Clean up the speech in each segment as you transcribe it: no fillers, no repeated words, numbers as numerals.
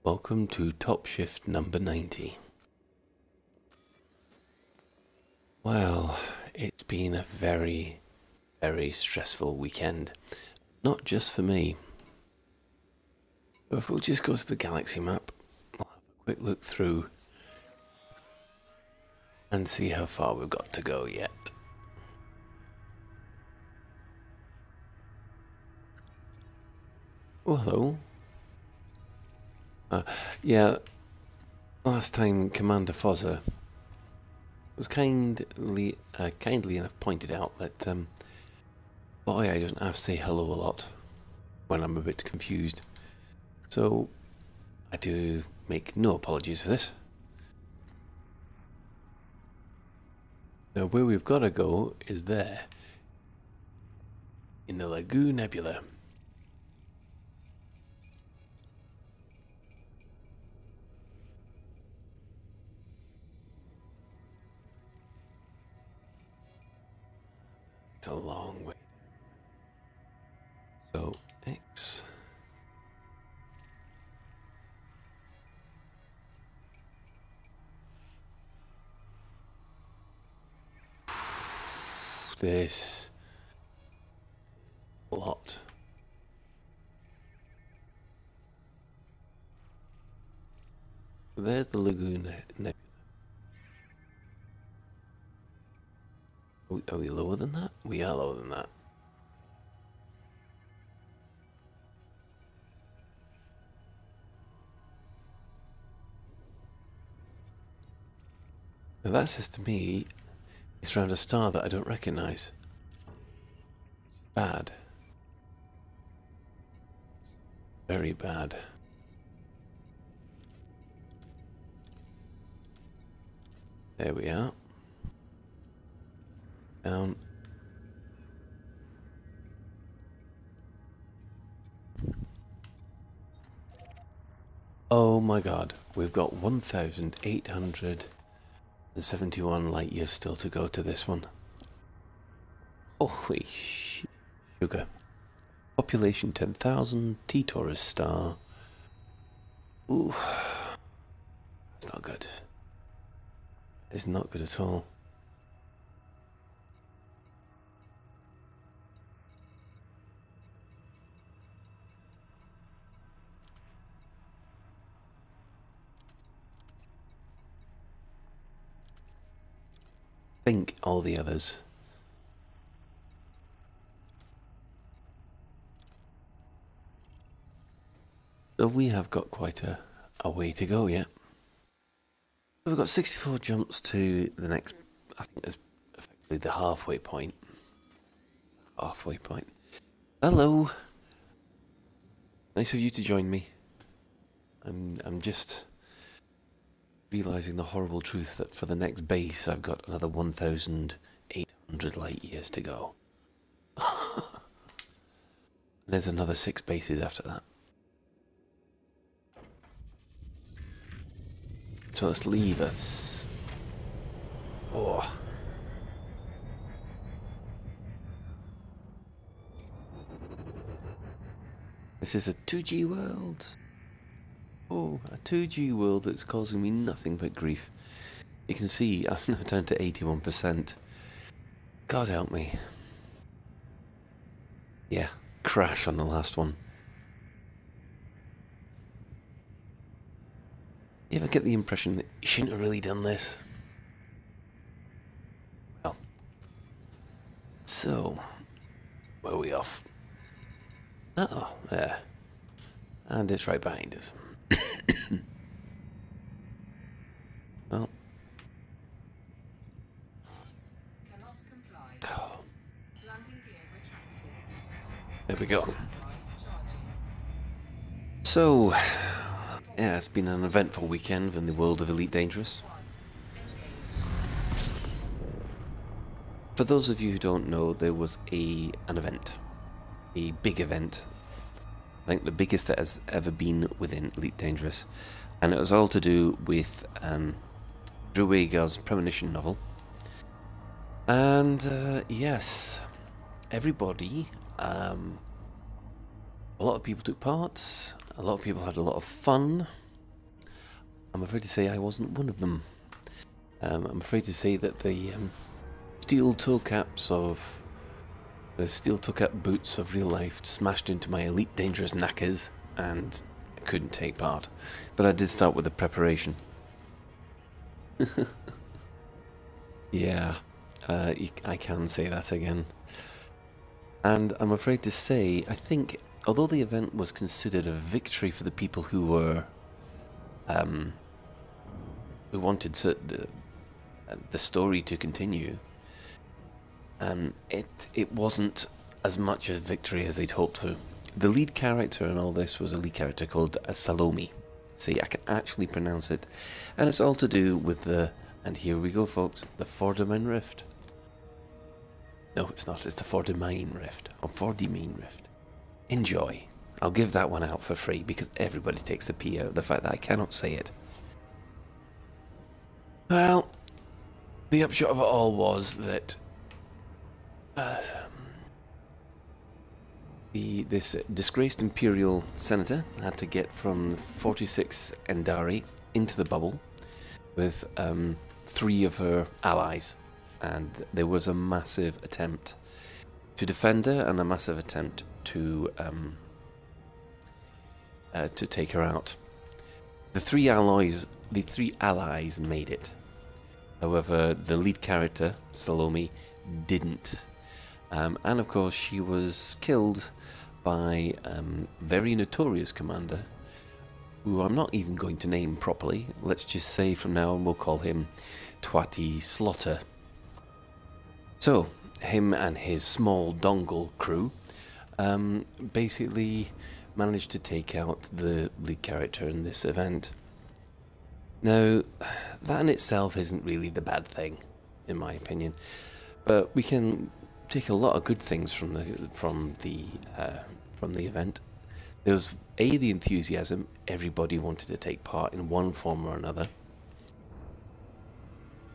Welcome to Top Shift number 90. Well, it's been a very, very stressful weekend. Not just for me. So if we'll just go to the galaxy map, I'll have a quick look through and see how far we've got to go yet. Oh, hello. Yeah, last time Commander Fozzer was kindly enough pointed out that boy, I don't have to say hello a lot when I'm a bit confused. So I do make no apologies for this. Now where we've got to go is there, in the Lagoon Nebula. It's a long way. So, X. This a lot. So there's the Lagoon Nebula. Are we lower than that? We are lower than that. Now that says to me, it's around a star that I don't recognise. Bad. Very bad. There we are. Down. Oh my god, we've got 1,871 light years still to go to this one. Holy sugar. Population 10,000, T-Taurus star. Ooh, that's not good. It's not good at all. Think all the others. So we have got quite a way to go yet. So we've got 64 jumps to the next, I think it's effectively the halfway point. Halfway point. Hello. Nice of you to join me. I'm just realising the horrible truth that for the next base I've got another 1,800 light years to go. There's another 6 bases after that. So let's leave us. Oh. This is a 2G world. Oh, a 2G world that's causing me nothing but grief. You can see I'm now down to 81%. God help me. Yeah, crash on the last one. You ever get the impression that you shouldn't have really done this? Well. So, where are we off? Oh, there. And it's right behind us. Well. Cannot comply. Oh. Landing gear retracted. There we go. So, yeah, it's been an eventful weekend in the world of Elite Dangerous. For those of you who don't know, there was an event. A big event. I think the biggest that has ever been within Elite Dangerous. And it was all to do with Drew Wagar's Premonition novel. And yes, everybody, a lot of people took part, a lot of people had a lot of fun. I'm afraid to say I wasn't one of them. I'm afraid to say that the steel toe caps of the steel toe cap boots of real life smashed into my elite dangerous knackers, and I couldn't take part. But I did start with the preparation. Yeah, I can say that again. And I'm afraid to say, I think, although the event was considered a victory for the people who were, who wanted the story to continue, it wasn't as much a victory as they'd hoped for. The lead character in all this was a lead character called Salome. See, I can actually pronounce it, and it's all to do with the, and here we go folks, the Fordamine Rift. No, it's not, it's the Fordamine Rift, or Fordamine Rift. Enjoy. I'll give that one out for free, because everybody takes the P out of the fact that I cannot say it. Well, the upshot of it all was that this disgraced Imperial Senator had to get from 46 Endari into the bubble with 3 of her allies, and there was a massive attempt to defend her and a massive attempt to take her out. The three allies made it. However, the lead character, Salome, didn't. And of course, she was killed by a very notorious commander, who I'm not even going to name properly. Let's just say from now on we'll call him Twatty Slaughter. So, him and his small dongle crew basically managed to take out the lead character in this event. Now, that in itself isn't really the bad thing, in my opinion, but we can take a lot of good things from the event. There was the enthusiasm; everybody wanted to take part in one form or another,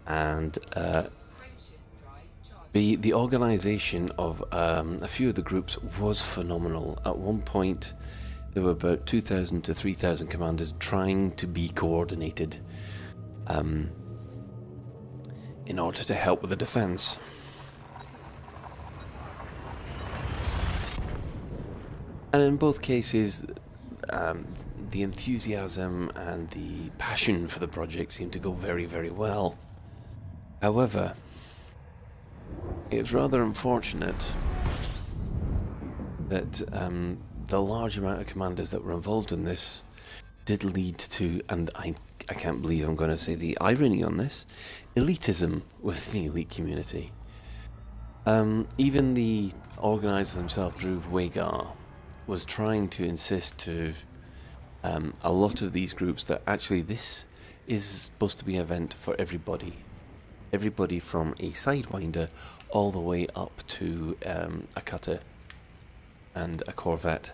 and the organisation of a few of the groups was phenomenal. At one point, there were about 2,000 to 3,000 commanders trying to be coordinated in order to help with the defence. And in both cases, the enthusiasm and the passion for the project seemed to go very, very well. However, it's rather unfortunate that the large amount of commanders that were involved in this did lead to, and I can't believe I'm going to say the irony on this, elitism with the elite community. Even the organiser himself, Dhruv Wagar, was trying to insist to a lot of these groups that actually this is supposed to be an event for everybody. Everybody from a Sidewinder all the way up to a cutter and a corvette.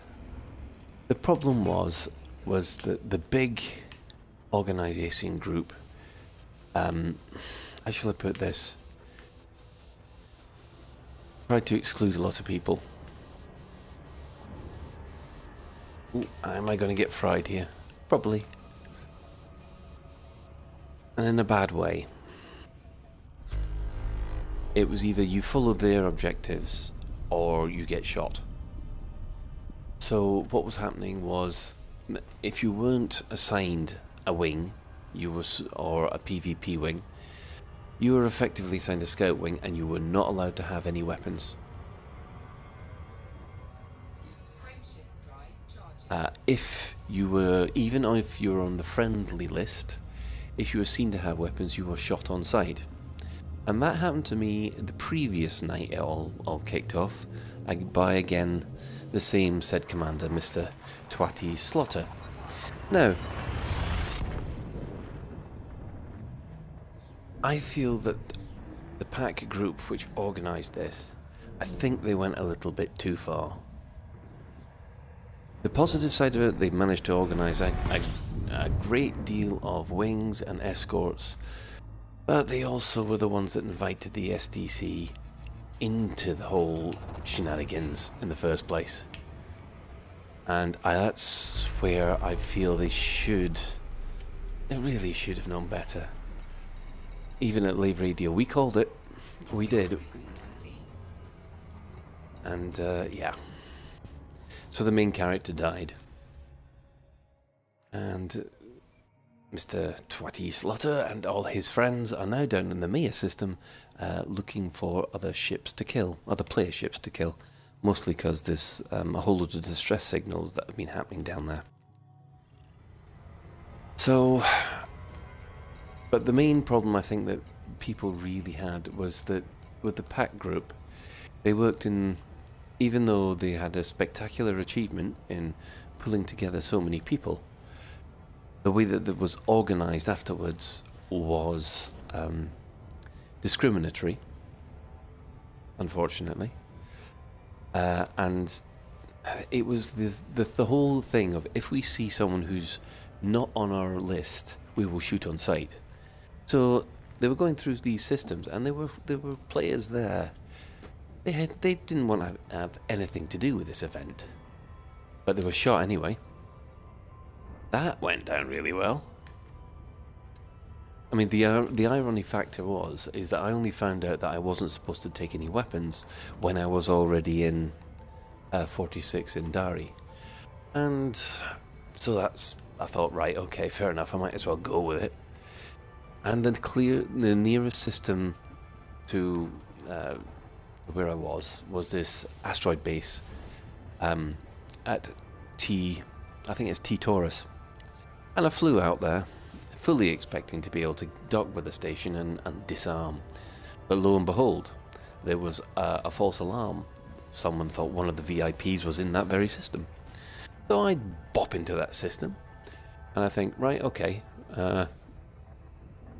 The problem was that the big organisation group, how shall I put this, tried to exclude a lot of people. Ooh, am I going to get fried here? Probably. And in a bad way. It was either you follow their objectives or you get shot. So what was happening was, if you weren't assigned a wing, or a PvP wing, you were effectively assigned a scout wing, and you were not allowed to have any weapons. If you were, even if you were on the friendly list, if you were seen to have weapons, you were shot on sight. And that happened to me the previous night it all kicked off, by again the same said commander, Mr. Twatty Slaughter. Now, I feel that the pack group which organised this, I think they went a little bit too far. The positive side of it, they managed to organise a great deal of wings and escorts, but they also were the ones that invited the SDC into the whole shenanigans in the first place. And that's where I feel they should They really should have known better. Even at Lave Radio, we called it. We did. And, yeah. So the main character died. And Mr. Twatty Slaughter and all his friends are now down in the Maya system looking for other ships to kill, other player ships to kill. Mostly because there's a whole lot of distress signals that have been happening down there. So, but the main problem I think that people really had was that with the pack group, they worked in, even though they had a spectacular achievement in pulling together so many people, the way that it was organised afterwards was discriminatory, unfortunately. And it was the whole thing of, if we see someone who's not on our list, we will shoot on sight. So they were going through these systems, and there were players there. They didn't want to have anything to do with this event, but they were shot anyway. That went down really well. I mean, the irony factor is that I only found out that I wasn't supposed to take any weapons when I was already in 46 in Dari. And so I thought, right, okay, fair enough, I might as well go with it. And then the nearest system to where I was this asteroid base at I think it's T Taurus. And I flew out there, fully expecting to be able to dock with the station and disarm. But lo and behold, there was a false alarm. Someone thought one of the VIPs was in that very system. So I bop into that system, and I think, right, okay, the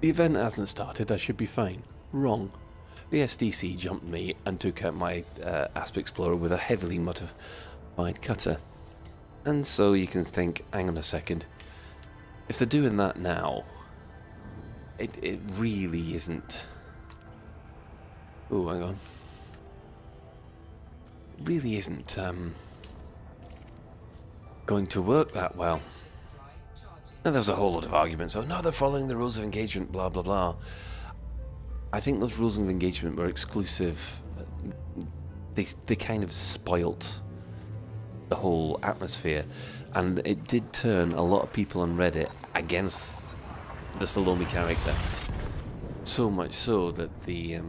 event hasn't started, I should be fine. Wrong. The SDC jumped me and took out my Asp Explorer with a heavily modified cutter. And so you can think, hang on a second, if they're doing that now, it really isn't... Oh, hang on. It really isn't going to work that well. And there was a whole lot of arguments. Oh, no, they're following the rules of engagement, blah, blah, blah. I think those rules of engagement were exclusive. They kind of spoilt the whole atmosphere. And it did turn a lot of people on Reddit against the Salome character. So much so that the,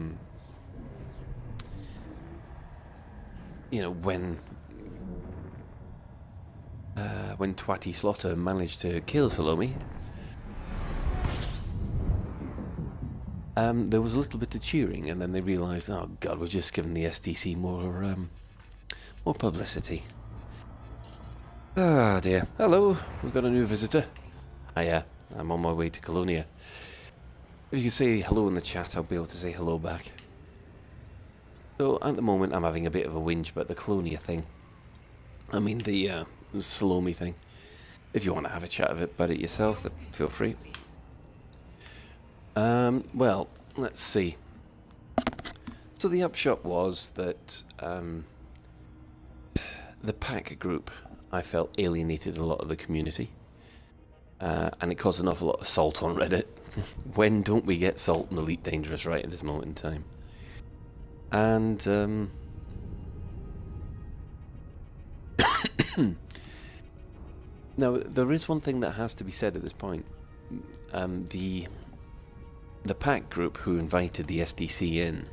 you know, when Twatty Slaughter managed to kill Salome, there was a little bit of cheering, and then they realised, oh god, we're just giving the SDC more publicity. Ah dear. Hello, we've got a new visitor. Hiya, I'm on my way to Colonia. If you can say hello in the chat, I'll be able to say hello back. So at the moment I'm having a bit of a whinge about the Colonia thing. I mean the Salome thing. If you want to have a chat about it yourself, then feel free. Well, let's see. So the upshot was that the pack group, I felt, alienated a lot of the community. And it caused an awful lot of salt on Reddit. When don't we get salt in Elite Dangerous right at this moment in time? And now there is one thing that has to be said at this point. The pack group who invited the SDC in,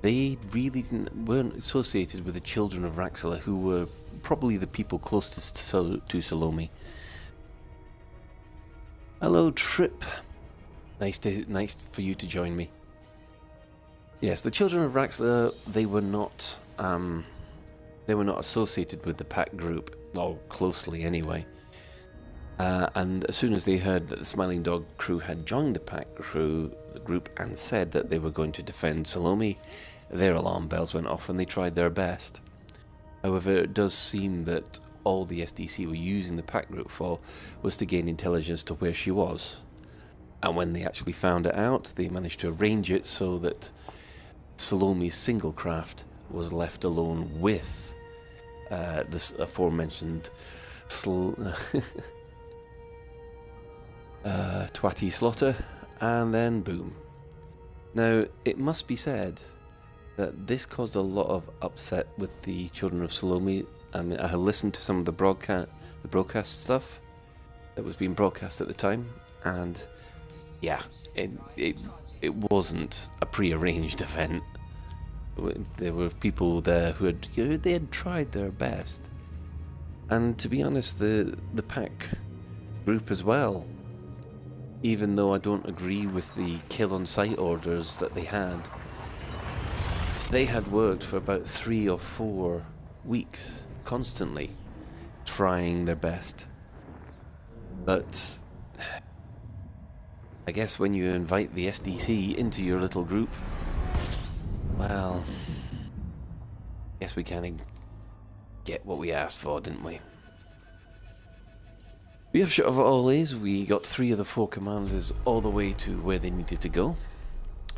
they really weren't associated with the children of Raxila, who were probably the people closest to Salome. Hello, Trip. Nice for you to join me. Yes, the children of Raxila, they were not associated with the pack group, or closely anyway. And as soon as they heard that the Smiling Dog crew had joined the pack group and said that they were going to defend Salome, their alarm bells went off and they tried their best. However, it does seem that all the SDC were using the pack group for was to gain intelligence to where she was. And when they actually found it out, they managed to arrange it so that Salome's single craft was left alone with this aforementioned twatty slaughter, and then boom. Now, it must be said that this caused a lot of upset with the children of Salome. I mean, I had listened to some of the broadcast stuff that was being broadcast at the time, and yeah, it wasn't a pre-arranged event. There were people there who had, they had tried their best, and to be honest, the pack group as well. Even though I don't agree with the kill on sight orders that they had worked for about 3 or 4 weeks, constantly trying their best. But I guess when you invite the SDC into your little group, well, I guess we kind of get what we asked for, didn't we? The upshot of it all is we got 3 of the 4 commanders all the way to where they needed to go.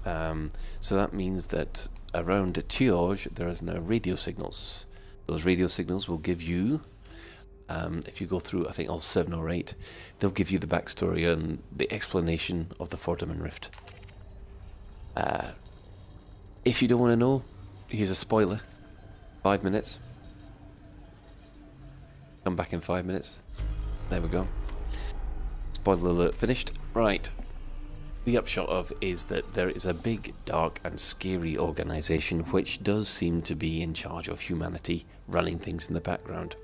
So that means that around Tiorge there is now radio signals. Those radio signals will give you, if you go through I think all 7 or 8, they'll give you the backstory and the explanation of the Fordoman Rift. If you don't want to know, here's a spoiler. 5 minutes. Come back in 5 minutes. There we go. Spoiler alert finished. Right. The upshot of is that there is a big, dark and scary organisation which does seem to be in charge of humanity, running things in the background.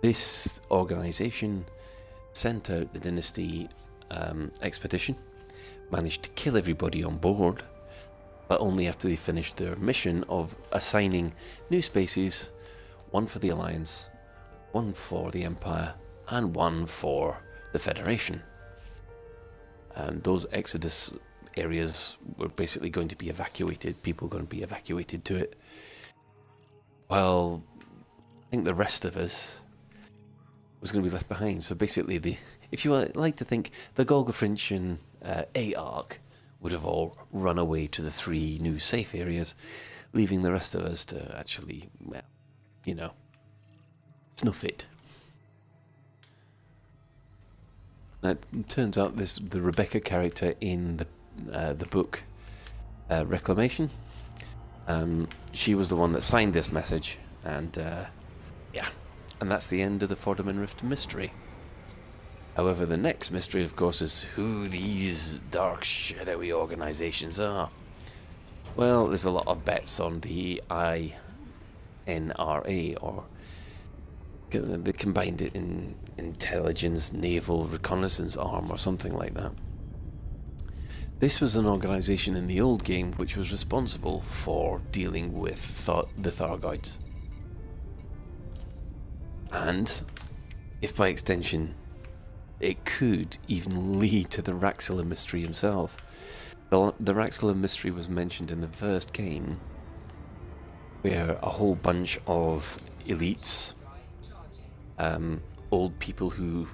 This organisation sent out the Dynasty expedition, managed to kill everybody on board, but only after they finished their mission of assigning new spaces, 1 for the Alliance, 1 for the Empire, and 1 for the Federation. And those Exodus areas were basically going to be evacuated, people were going to be evacuated to it. Well, I think the rest of us was going to be left behind. So basically, if you like to think, the Golgafrinch A arc would have all run away to the 3 new safe areas, leaving the rest of us to actually, well, you know, snuff it. Now, it turns out the Rebecca character in the book Reclamation, she was the one that signed this message, and yeah, and that's the end of the Fordoman Rift mystery. However, the next mystery, of course, is who these dark, shadowy organisations are. Well, there's a lot of bets on the INRA, or they combined it in Intelligence Naval Reconnaissance Arm or something like that. This was an organisation in the old game which was responsible for dealing with the Thargoids. And, if by extension, it could even lead to the Raxilla mystery himself. The Raxilla mystery was mentioned in the first game, where a whole bunch of elites, old people who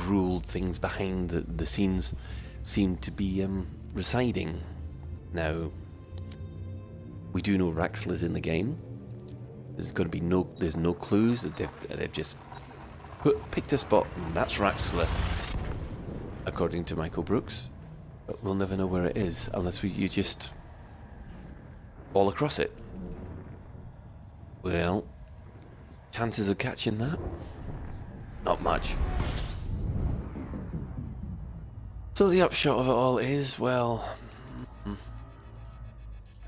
ruled things behind the scenes, seemed to be residing. Now, we do know Raxilla's in the game. There's going to be there's no clues. They've just picked a spot, and that's Raxilla, according to Michael Brooks. But we'll never know where it is unless you just fall across it. Well, chances of catching that? Not much. So the upshot of it all is, well,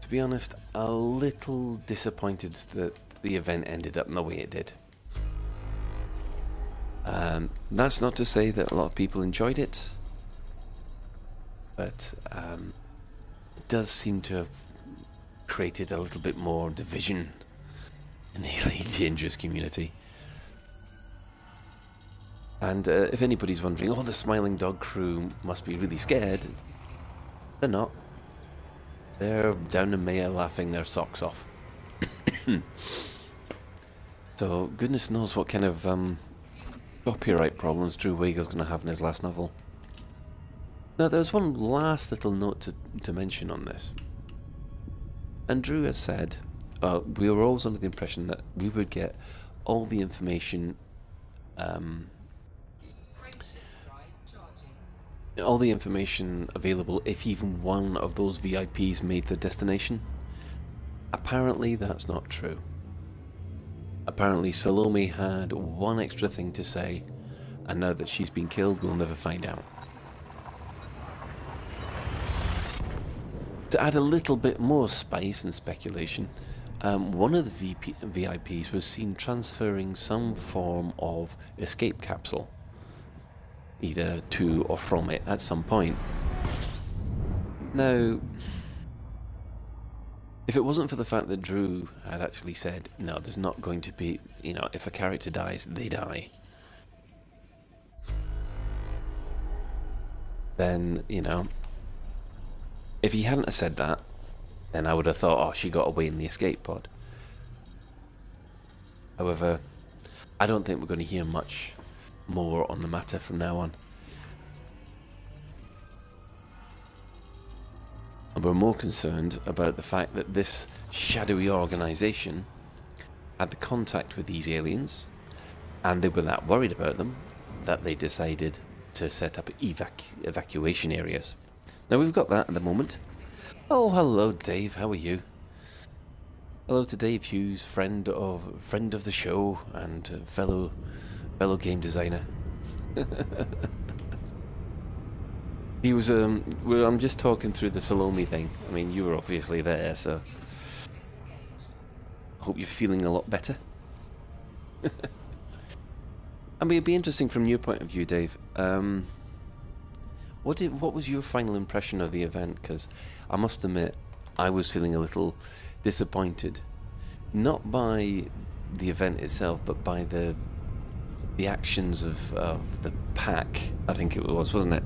to be honest, a little disappointed that the event ended up in the way it did. That's not to say that a lot of people enjoyed it, but it does seem to have created a little bit more division in the Elite Dangerous community. And if anybody's wondering, oh, the Smiling Dog crew must be really scared, they're not. They're down in Maya laughing their socks off. So, goodness knows what kind of copyright problems Drew Weigel's going to have in his last novel. Now, there's one last little note to mention on this. And Drew has said, we were always under the impression that we would get all the information all the information available if even one of those VIPs made the destination. Apparently that's not true. Apparently Salome had one extra thing to say, and now that she's been killed, we'll never find out. To add a little bit more spice and speculation, one of the VIPs was seen transferring some form of escape capsule, either to or from it at some point. Now, if it wasn't for the fact that Drew had actually said, no, there's not going to be, you know, if a character dies, they die, then, you know, if he hadn't have said that, then I would have thought, oh, she got away in the escape pod. However, I don't think we're going to hear much more on the matter from now on. And we're more concerned about the fact that this shadowy organisation had the contact with these aliens, and they were that worried about them that they decided to set up evacuation areas. Now we've got that at the moment. Oh, hello Dave, how are you? Hello to Dave Hughes, friend of the show and fellow game designer. He was well, I'm just talking through the Salome thing. I mean, you were obviously there, so I hope you're feeling a lot better. I mean, it'd be interesting from your point of view, Dave. What was your final impression of the event? Because I must admit, I was feeling a little disappointed, not by the event itself, but by the actions of the pack. I think it was, wasn't it?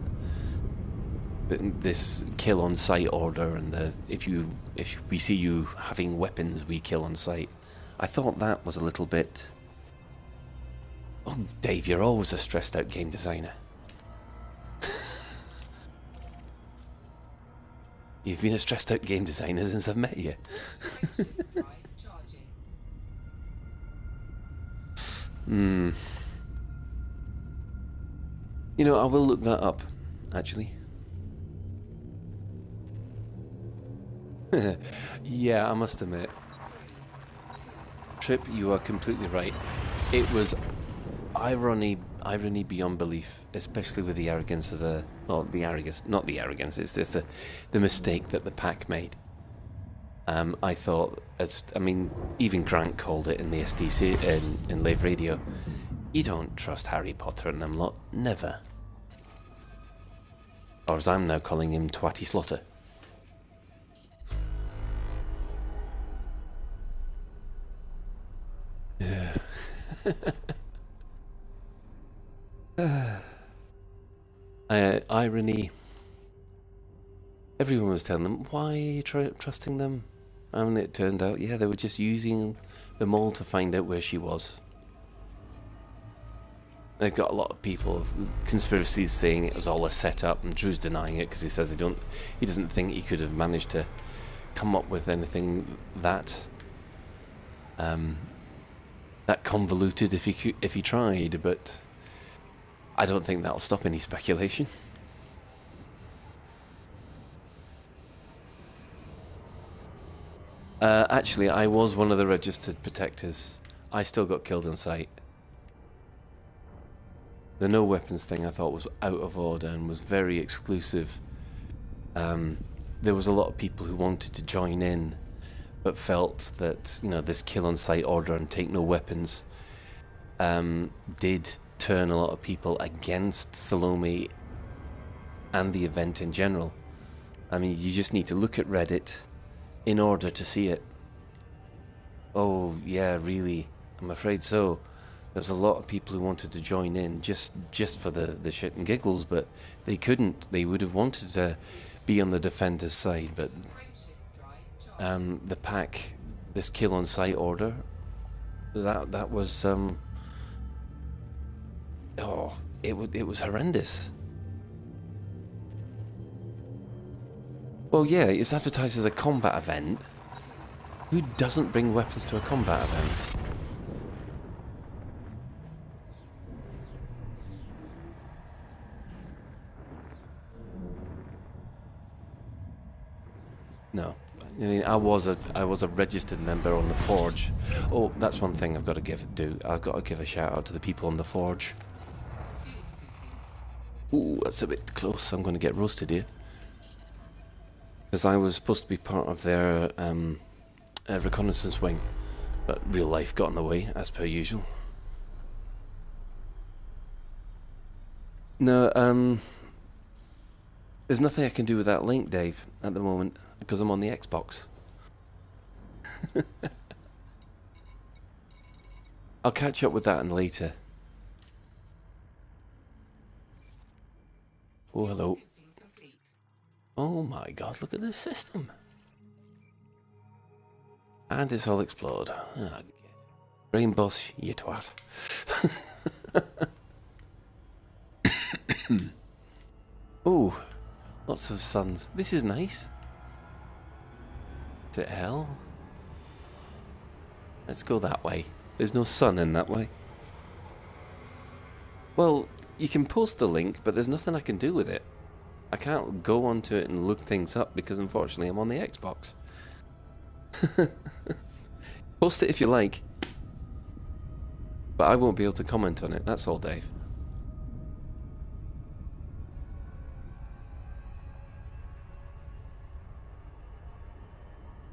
This kill on sight order, and the if we see you having weapons, we kill on sight. I thought that was a little bit. Oh, Dave, you're always a stressed out game designer. You've been a stressed out game designer since I've met you. You know, I will look that up, actually. Yeah, I must admit. Trip, you are completely right. It was irony beyond belief, especially with the arrogance of the... Well, the arrogance, not the arrogance, it's just the mistake that the pack made. I thought, I mean, even Grant called it in the SDC, in Live Radio, you don't trust Harry Potter and them lot, never. Or as I'm now calling him, Twatty Slaughter. Irony. Everyone was telling them, why are you trusting them? And it turned out, yeah, they were just using them all to find out where she was. They've got a lot of people, conspiracies saying it was all a setup, and Drew's denying it because he says he doesn't think he could have managed to come up with anything that convoluted if he tried, but I don't think that'll stop any speculation. Actually, I was one of the registered protectors. I still got killed on sight. The no weapons thing I thought was out of order and was very exclusive. There was a lot of people who wanted to join in, but felt that, you know, this kill on sight order and take no weapons did turn a lot of people against Salome and the event in general. I mean, you just need to look at Reddit in order to see it. Oh yeah, really? I'm afraid so. There's a lot of people who wanted to join in just for the shit and giggles, but they couldn't. They would have wanted to be on the defender's side, but the pack, this kill on sight order, that was oh, it was horrendous. Well, yeah, it's advertised as a combat event. Who doesn't bring weapons to a combat event? No. I mean, I was a registered member on the Forge. Oh, that's one thing I've got to do. I've got to give a shout out to the people on the Forge. Ooh, that's a bit close. I'm going to get roasted here. Because I was supposed to be part of their reconnaissance wing, but real life got in the way, as per usual. No, there's nothing I can do with that link, Dave, at the moment, because I'm on the Xbox. I'll catch up with that later. Oh, hello. Oh my god, look at this system. And it's all explode. Oh, brain boss, you twat. Ooh, lots of suns. This is nice. Is it hell? Let's go that way. There's no sun in that way. Well, you can post the link, but there's nothing I can do with it. I can't go onto it and look things up because unfortunately I'm on the Xbox. Post it if you like. But I won't be able to comment on it, that's all, Dave.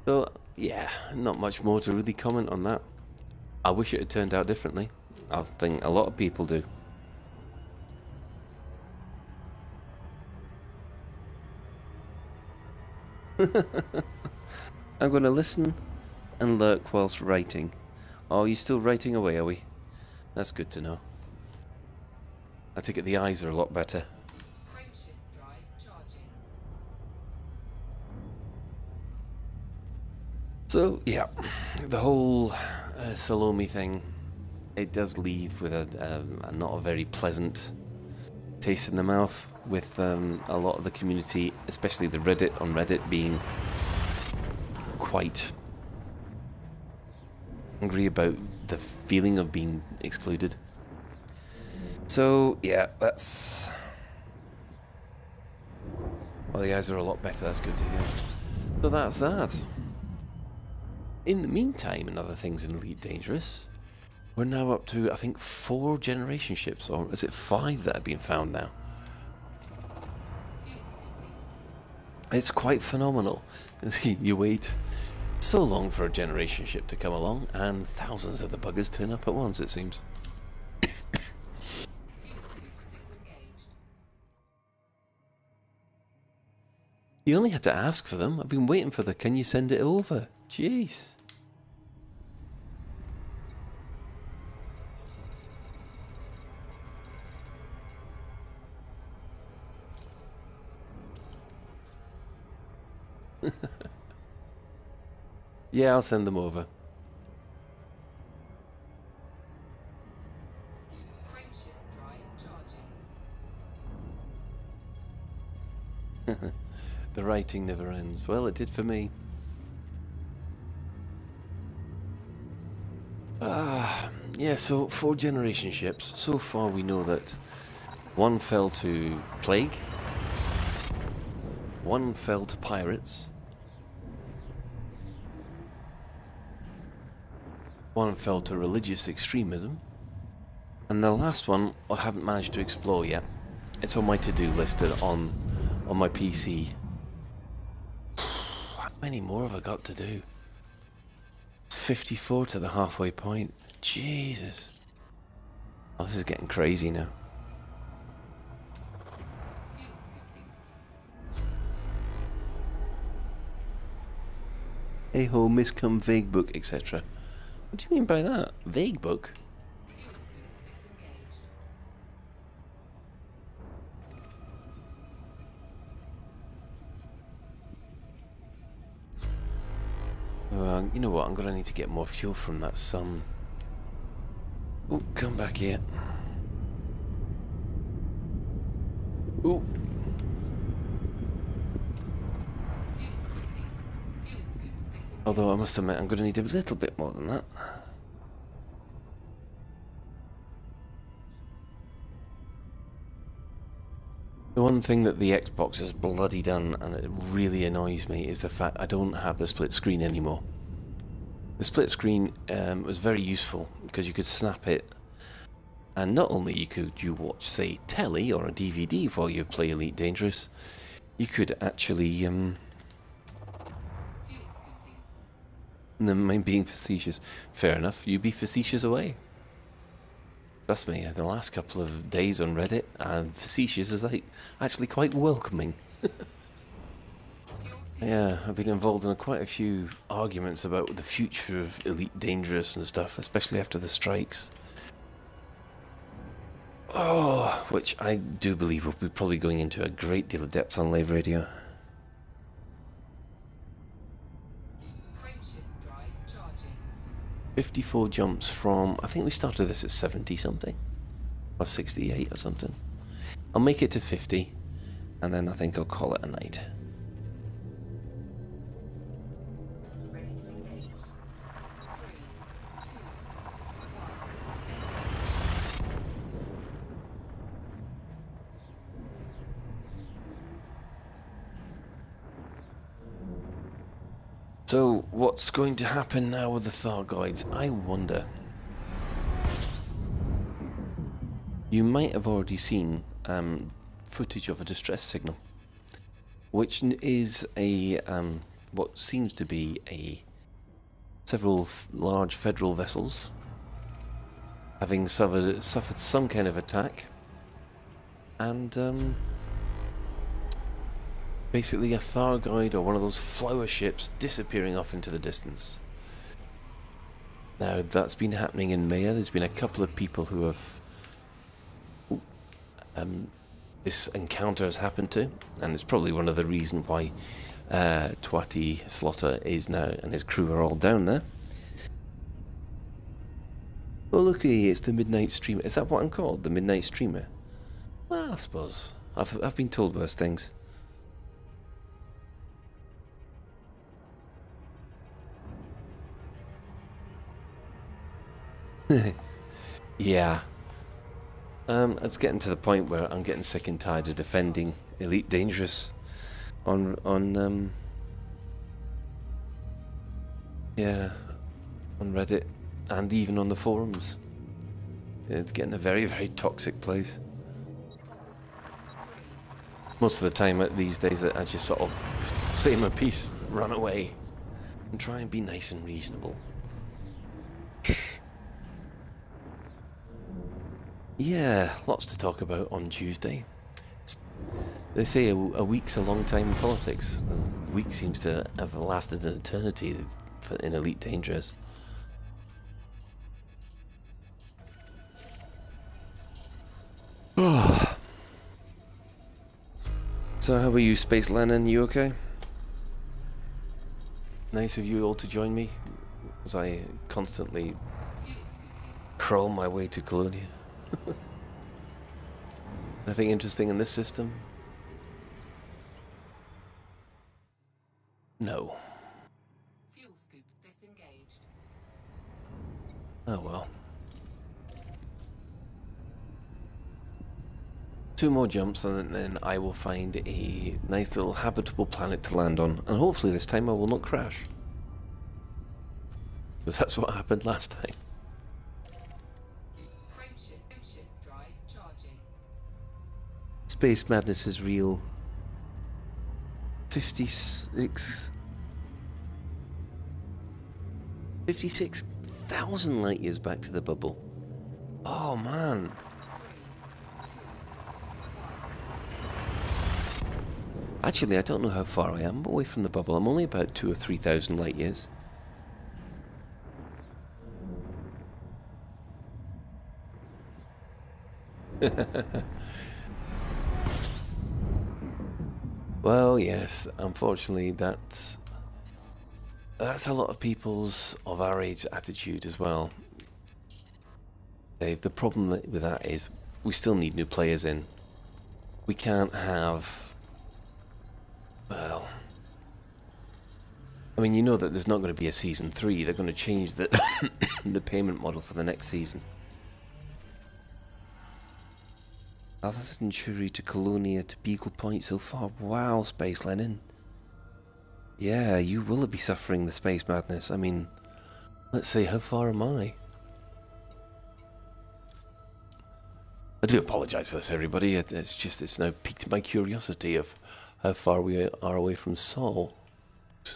So, yeah, not much more to really comment on that. I wish it had turned out differently. I think a lot of people do. I'm going to listen and lurk whilst writing. Oh, you're still writing away, are we? That's good to know. I take it the eyes are a lot better. Frameshift drive charging. So, yeah, the whole Salome thing, it does leave with a not a very pleasant taste in the mouth, with a lot of the community, especially the Reddit on Reddit, being quite angry about the feeling of being excluded. So, yeah, that's... Well, the guys are a lot better, that's good to hear. So that's that. In the meantime, in other things in Elite Dangerous, we're now up to, I think, 4 generation ships, or is it 5 that have been found now? It's quite phenomenal. You wait so long for a generation ship to come along, and thousands of the buggers turn up at once, it seems. You only had to ask for them. I've been waiting for the can you send it over? Jeez. Yeah, I'll send them over. Frameshift drive charging. The writing never ends. Well, it did for me. Yeah, so 4 generation ships. So far we know that 1 fell to plague, 1 fell to pirates, 1 fell to religious extremism, and the last one I haven't managed to explore yet. It's on my to-do list on my PC. How many more have I got to do? 54 to the halfway point. Jesus. Oh, this is getting crazy now. Fuel scooping. Hey ho, miscome vague book, etc. What do you mean by that? Vague book? Fuel scoop disengaged. You know what? I'm gonna need to get more fuel from that sun. Oh, come back here. Oh. Fuel scooping. Fuel scoop disengaged. Although I must admit, I'm gonna need a little bit more than that. The one thing that the Xbox has bloody done, and it really annoys me, is the fact I don't have the split screen anymore. The split screen was very useful because you could snap it, and not only could you watch, say, telly or a DVD while you play Elite Dangerous, you could actually, Fuel scooping. I'm being facetious. Fair enough, you be facetious away. Trust me, the last couple of days on Reddit, facetious is like actually quite welcoming. Fuel scooping. Yeah, I've been involved in quite a few arguments about the future of Elite Dangerous and stuff, especially after the strikes. Oh, which I do believe will be probably going into a great deal of depth on live radio. Frameshift drive charging. 54 jumps from, I think we started this at 70 something, or 68 or something. I'll make it to 50, and then I think I'll call it a night. Ready to engage. 3, 2, 1. So, what's going to happen now with the Thargoids? I wonder. You might have already seen footage of a distress signal, which is a what seems to be several large federal vessels having suffered some kind of attack, and basically a Thargoid or one of those flower ships disappearing off into the distance. Now, that's been happening in Maya. There's been a couple of people who have this encounter has happened to, and it's probably one of the reasons why Twati Slaughter is now and his crew are all down there. Oh, looky, it's the Midnight Streamer. Is that what I'm called? The Midnight Streamer? Well, I suppose. I've been told worse things. Yeah. It's getting to the point where I'm getting sick and tired of defending Elite Dangerous on Reddit and even on the forums. It's getting a very, very toxic place. Most of the time these days I just sort of say my piece, run away, and try and be nice and reasonable. Yeah, lots to talk about on Tuesday. They say a week's a long time in politics. A week seems to have lasted an eternity in Elite Dangerous. So how are you, Space Lennon? You okay? Nice of you all to join me as I constantly crawl my way to Colonia. Nothing interesting in this system? No. Fuel scoop disengaged. Oh well. 2 more jumps and then I will find a nice little habitable planet to land on, and hopefully this time I will not crash. Because that's what happened last time. Frameshift drive charging. Space madness is real. 56,000 light years back to the bubble. Oh man. Actually, I don't know how far I am away from the bubble. I'm only about 2,000 or 3,000 light years. Well, yes, unfortunately that's a lot of people's of our age attitude as well. Dave, the problem with that is we still need new players in. We can't have, well, I mean, you know that there's not going to be a season 3. They're going to change the the payment model for the next season. Alpha Centauri to Colonia to Beagle Point so far. Wow, Space Lenin. Yeah, you will be suffering the space madness. I mean, let's see, how far am I? I do apologise for this, everybody. It's now piqued my curiosity of how far we are away from Sol.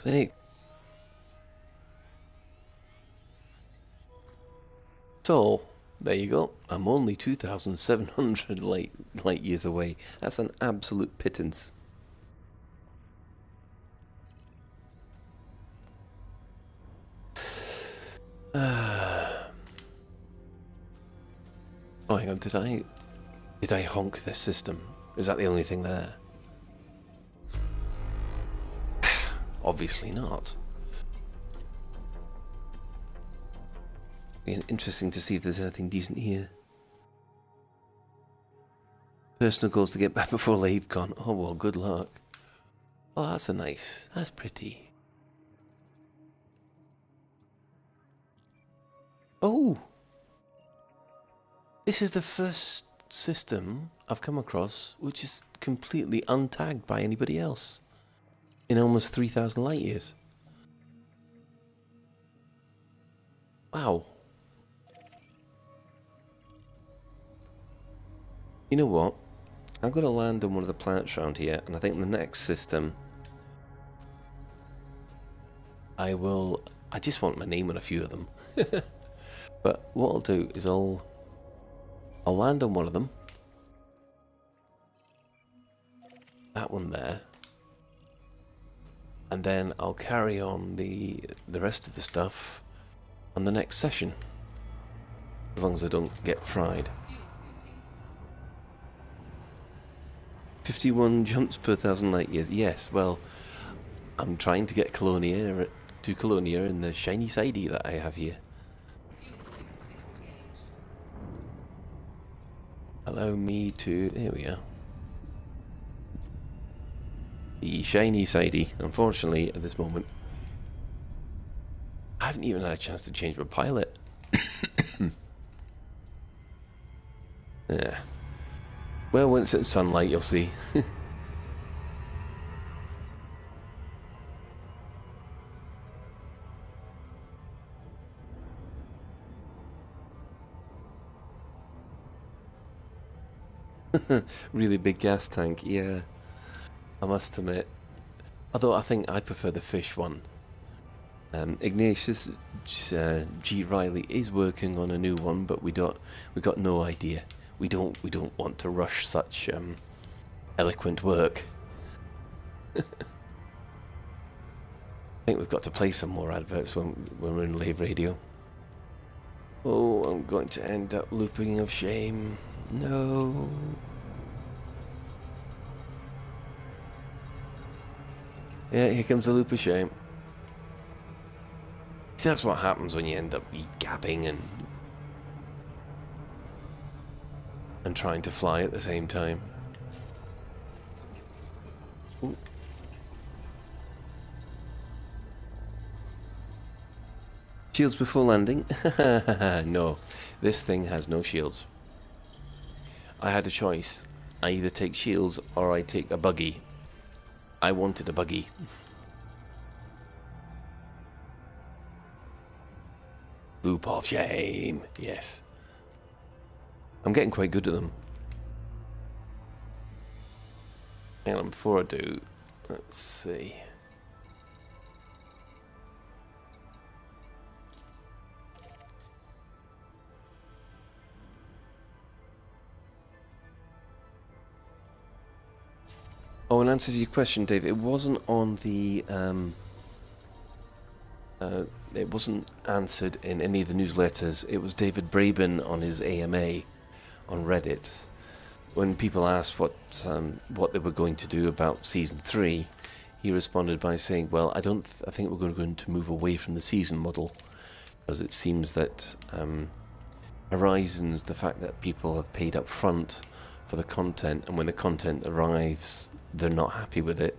Hey. Sol, there you go. I'm only 2,700 light years away. That's an absolute pittance. Oh, hang on, did I honk this system? Is that the only thing there? Obviously not. Be interesting to see if there's anything decent here. Personal goals to get back before LaveCon. Oh well, good luck. Oh, that's pretty. Oh! This is the first system I've come across which is completely untagged by anybody else in almost 3,000 light years. Wow. You know what? I'm going to land on one of the planets around here, and I think the next system I just want my name on a few of them. But what I'll do is I'll land on one of them. That one there. And then I'll carry on the rest of the stuff on the next session. As long as I don't get fried. 51 jumps per 1,000 light years. Yes, well, I'm trying to get Colonia to Colonia in the shiny sidey that I have here. Allow me to... There we are. The shiny sidey. Unfortunately, at this moment, I haven't even had a chance to change my pilot. Yeah. Well, when it's in sunlight, you'll see. Really big gas tank, yeah. I must admit. Although I think I prefer the fish one. Ignatius G. Riley is working on a new one, but we got no idea. We don't want to rush such eloquent work. I think we've got to play some more adverts when we're in Lave Radio. Oh, I'm going to end up looping of shame. No. Yeah, here comes the loop of shame. See, that's what happens when you end up gabbing and trying to fly at the same time. Ooh. Shields before landing? No, this thing has no shields. I had a choice. I either take shields or I take a buggy. I wanted a buggy. Loop of shame, yes. I'm getting quite good at them. Hang on, before I do, let's see. Oh, in answer to your question, Dave, it wasn't on the it wasn't answered in any of the newsletters. It was David Braben on his AMA on Reddit. When people asked what they were going to do about Season 3, he responded by saying, well, I think we're going to move away from the season model, because it seems that Horizons, the fact that people have paid up front for the content, and when the content arrives, they're not happy with it.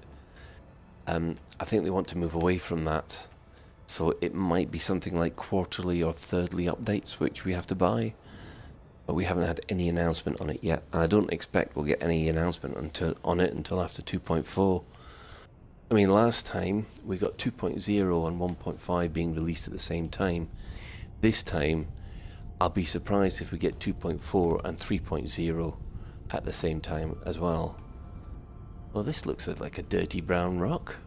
I think they want to move away from that. So it might be something like quarterly or thirdly updates, which we have to buy. but we haven't had any announcement on it yet, and I don't expect we'll get any announcement on it until after 2.4. I mean, last time we got 2.0 and 1.5 being released at the same time. This time, I'll be surprised if we get 2.4 and 3.0 at the same time as well. Well, this looks like a dirty brown rock.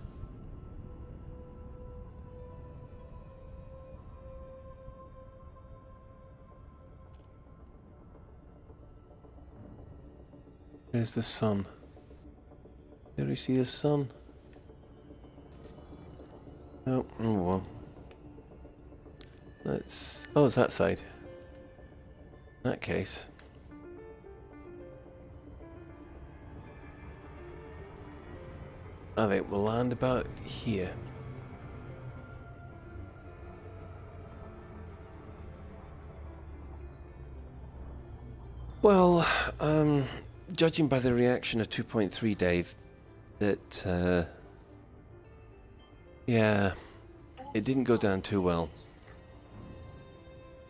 There's the sun. There you see the sun? Oh, oh well. Let's... Oh, it's that side. In that case. I think we'll land about here. Well, judging by the reaction of 2.3, Dave, that, yeah, it didn't go down too well.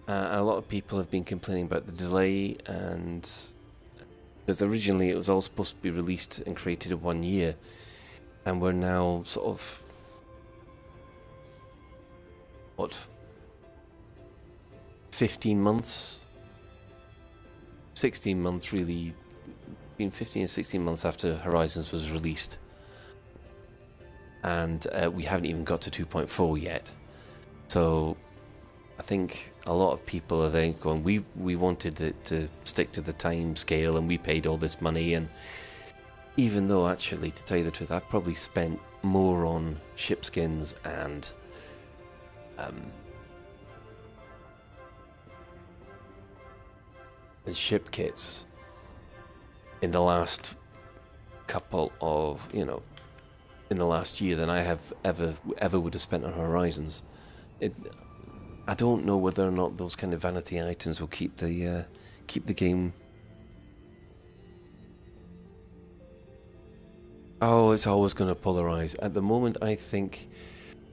A lot of people have been complaining about the delay, and because originally it was all supposed to be released and created in 1 year, and we're now sort of, what, 15 months? 16 months really, between 15 and 16 months after Horizons was released. And we haven't even got to 2.4 yet. So I think a lot of people are then going, we wanted it to stick to the time scale and we paid all this money, and even though actually, to tell you the truth, I've probably spent more on ship skins and ship kits in the last couple of, you know, in the last year than I have ever would have spent on Horizons. I don't know whether or not those kind of vanity items will keep the game. Oh, it's always going to polarize. At the moment, I think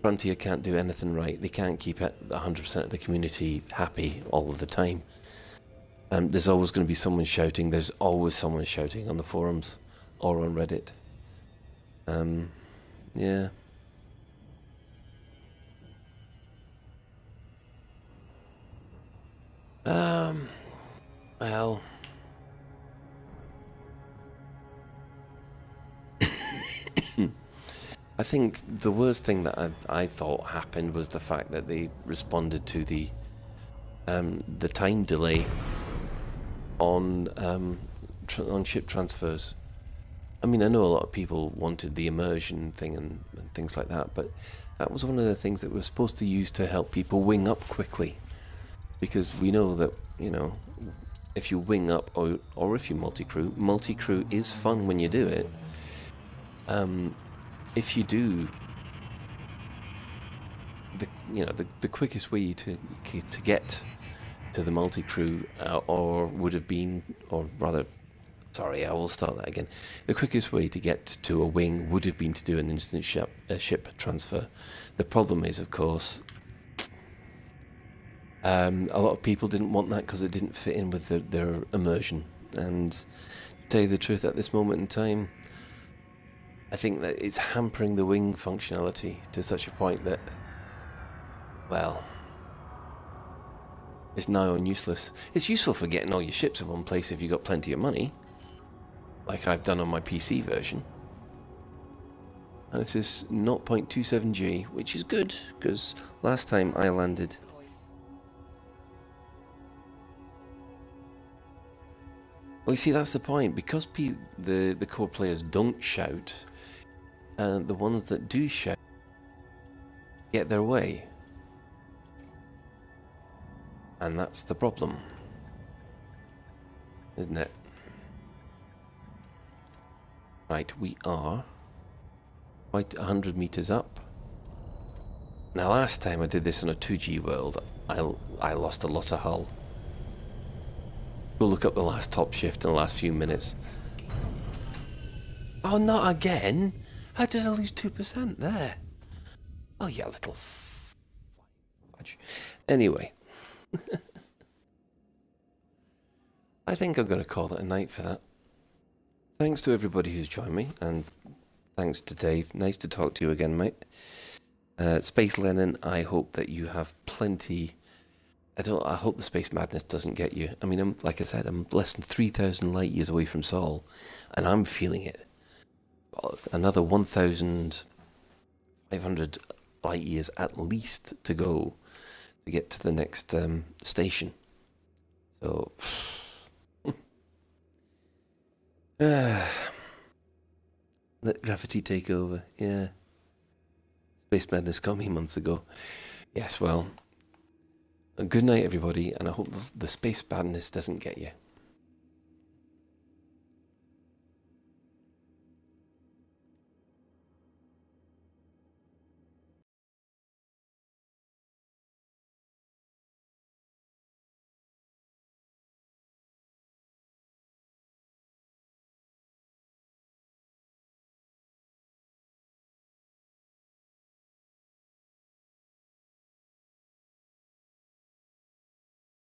Frontier can't do anything right. They can't keep 100% of the community happy all of the time. There's always going to be someone shouting. There's always someone shouting on the forums or on Reddit. Yeah. Well. I think the worst thing that I thought happened was the fact that they responded to the time delay on ship transfers. I mean, I know a lot of people wanted the immersion thing and things like that, but that was one of the things that we're supposed to use to help people wing up quickly. Because we know that, you know, if you wing up or if you multi-crew is fun when you do it. If you do, the quickest way to get to the multi-crew, or would have been, or rather, sorry, I will start that again. The quickest way to get to a wing would have been to do an instant ship transfer. The problem is, of course, a lot of people didn't want that because it didn't fit in with their immersion. And to tell you the truth, at this moment in time, I think that it's hampering the wing functionality to such a point that, well, it's nigh on useless. It's useful for getting all your ships in one place if you've got plenty of money, like I've done on my PC version. And this is 0.27G, which is good, because last time I landed... Well, you see, that's the point. Because the core players don't shout, the ones that do shout get their way. And that's the problem, isn't it? Right, we are quite 100 meters up. Now, last time I did this on a 2G world, I lost a lot of hull. Go look up the last top shift in the last few minutes. Oh, not again! How did I lose 2% there? Oh, yeah, little fudge. Anyway. I think I'm going to call it a night for that. Thanks to everybody who's joined me, and thanks to Dave. Nice to talk to you again, mate. Space Lennon, I hope that you have plenty. I hope the space madness doesn't get you. I mean, like I said, I'm less than 3,000 light years away from Sol, and I'm feeling it. Another 1,500 light years at least to go to get to the next station. So, let gravity take over. Yeah, space madness got me months ago. Yes, well, good night, everybody, and I hope the space madness doesn't get you.